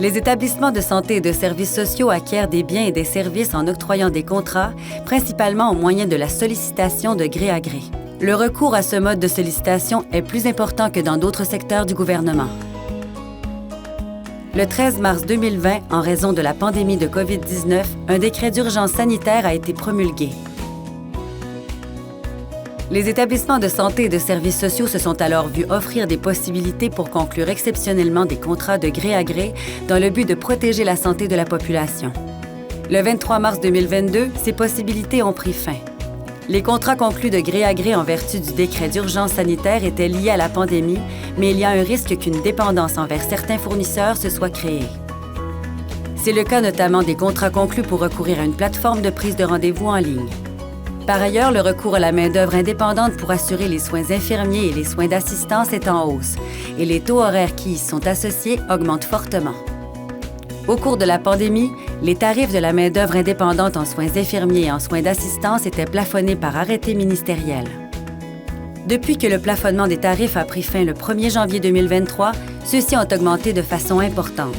Les établissements de santé et de services sociaux acquièrent des biens et des services en octroyant des contrats, principalement au moyen de la sollicitation de gré à gré. Le recours à ce mode de sollicitation est plus important que dans d'autres secteurs du gouvernement. Le 13 mars 2020, en raison de la pandémie de COVID-19, un décret d'urgence sanitaire a été promulgué. Les établissements de santé et de services sociaux se sont alors vus offrir des possibilités pour conclure exceptionnellement des contrats de gré à gré dans le but de protéger la santé de la population. Le 23 mars 2022, ces possibilités ont pris fin. Les contrats conclus de gré à gré en vertu du décret d'urgence sanitaire étaient liés à la pandémie, mais il y a un risque qu'une dépendance envers certains fournisseurs se soit créée. C'est le cas notamment des contrats conclus pour recourir à une plateforme de prise de rendez-vous en ligne. Par ailleurs, le recours à la main-d'œuvre indépendante pour assurer les soins infirmiers et les soins d'assistance est en hausse, et les taux horaires qui y sont associés augmentent fortement. Au cours de la pandémie, les tarifs de la main-d'œuvre indépendante en soins infirmiers et en soins d'assistance étaient plafonnés par arrêté ministériel. Depuis que le plafonnement des tarifs a pris fin le 1er janvier 2023, ceux-ci ont augmenté de façon importante.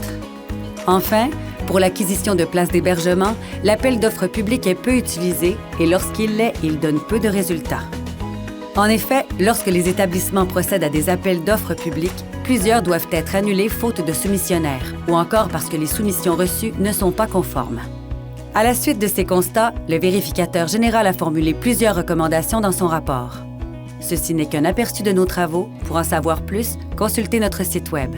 Enfin, pour l'acquisition de places d'hébergement, l'appel d'offres public est peu utilisé et lorsqu'il l'est, il donne peu de résultats. En effet, lorsque les établissements procèdent à des appels d'offres publics, plusieurs doivent être annulés faute de soumissionnaires ou encore parce que les soumissions reçues ne sont pas conformes. À la suite de ces constats, le vérificateur général a formulé plusieurs recommandations dans son rapport. Ceci n'est qu'un aperçu de nos travaux. Pour en savoir plus, consultez notre site Web.